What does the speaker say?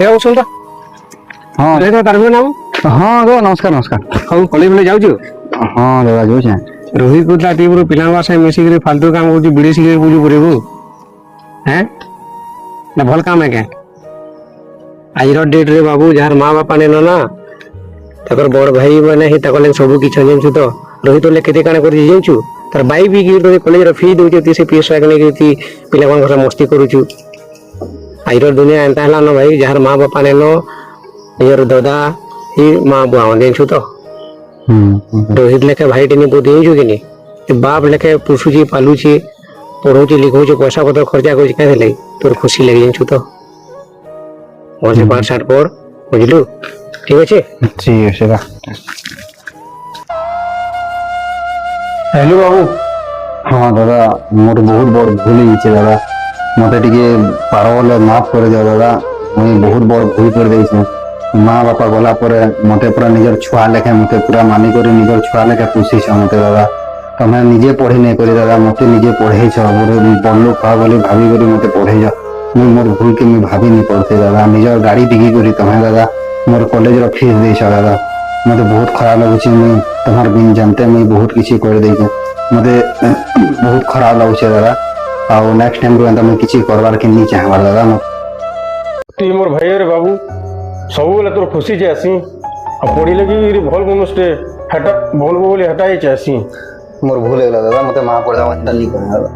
ବାବୁ ଶୁଣ ତ ହଁ ତାର ନା ହଁ ଦାଦା ନମସ୍କାର ନମସ୍କାର। ହଉ କଲେଜ ବେଲେ ଯାଉଛୁ ହଁ ଦାଦା ଯାଉଛେ। ରୋହିତ କହୁଥିଲା ଟିମରୁ ପିଲାଙ୍କ ସାଙ୍ଗେ ମିଶିକିରି ଫାଲତୁ କାମ କରୁଛୁ ବିଡ଼ି ସିଗାରେଟ୍ ବୁଝୁ କରିବୁ ହେଁ ନା ଭଲ କାମ ଆଜ୍ଞା। ଆଜିର ଡେଟ୍ରେ ବାବୁ ଯାହାର ମା ବାପା ନେନ ନା ତାଙ୍କର ବଡ଼ ଭାଇ ମାନେ ହିଁ ତାଙ୍କ ଲାଗି ସବୁ କିଛି ଜାଣିଛୁ ତ ରୋହିତ ହେଲେ କେତେ କାଣା କରିଛି ଜାଣିଛୁ ତାର ବାଇ ବି କଲେଜର ଫି ଦଉଛନ୍ତି ସେ ପିଏସ୍ ନେଇକି ପିଲାମାନଙ୍କ ସହ ମସ୍ତି କରୁଛୁ। ଆଜିର ଦୁନିଆ ଏନ୍ତା ହେଲା ନ ଭାଇ ଯାହାର ମା ବାପା ନେନ ନିଜର ଦାଦା ହି ମା ବୁଆ ଜାଣିଛୁ ତ ରୋହିତ ଲେଖା ଭାଇଟି ନି ବୁଦ୍ଧି ହେଇଛୁ କି ନି ବାପ ଲେଖେ ପୋଷୁଛି ପାଲୁଛି ପଢଉଛି ଲିଖଉଛି ପଇସା ପତ୍ର ଖର୍ଚ୍ଚା କରୁଛି କାହିଁ ଲାଗି ତୋର ଖୁସି ଲାଗି ଜାଣିଛୁ ତ ଭଲସେ ପାଠ ସାଠ ପଢ ବୁଝିଲୁ ଠିକ ଅଛି। ঠিক আছে দা। ହ୍ୟାଲୋ ବାବୁ ହଁ ଦାଦା ମୋର ବହୁତ ବଡ଼ ଭୁଲ ହେଇଛି ଦାଦା ମତେ ଟିକେ ପାର ବୋଲେ ମାଫ କରିଦିଅ ଦାଦା ମୁଇଁ ବହୁତ ବଡ଼ ଭୁଲ କରିଦେଇଛି। ମା ବାପା ଗଲା ପରେ ମତେ ପୁରା ନିଜର ଛୁଆ ଲେଖେ ମତେ ପୁରା ମାନିକରି ନିଜର ଛୁଆ ଲେଖେ ପୋଷିଛ ମତେ ଦାଦା ତମେ ନିଜେ ପଢି ନେଇ କରି ଦାଦା ମତେ ନିଜେ ପଢେଇଛ ମୋର ବଡ଼ ଲୋକ ହବା ବୋଲି ଭାବିକରି ମତେ ପଢେଇଛ ମୁଇଁ ମୋର ଭୁଲ କେ ମୁଇଁ ଭାବିନି ପଡୁଛି ଦାଦା ନିଜର ଗାଡି ବିକି କରି ତମେ ଦାଦା ମୋର କଲେଜର ଫିସ୍ ଦେଇଛ ଦାଦା ମତେ ବହୁତ ଖରାପ ଲାଗୁଛି ମୁଇଁ ତମର ବିନ୍ ଜାନତେ ମୁଇଁ ବହୁତ କିଛି କରିଦେଇଛେ ମତେ ବହୁତ ଖରାପ ଲାଗୁଛି ଦାଦା ଆଉ ନେକ୍ସଟ ଟାଇମରୁ ଏନ୍ତା ମୁଇଁ କିଛି କରବାର କି ନି ଚାହେଁବାର ଦାଦା ଟି ମୋର ଭାଇରେ ବାବୁ ସବୁବେଳେ ତୋର ଖୁସି ଯେ ଆସି ଆଉ ପଢ଼ିଲେ କି ଭଲ ମନୁଷଟେ ହେଟା ଭଲ ବୋଲି ହେଟା ହିଁ ଚାହେଁସି। ମୋର ଭୁଲ ହେଇଗଲା ଦାଦା ମତେ ମାଫ କରିଦେବା ଏନ୍ତା ନି କରେ ଦାଦା।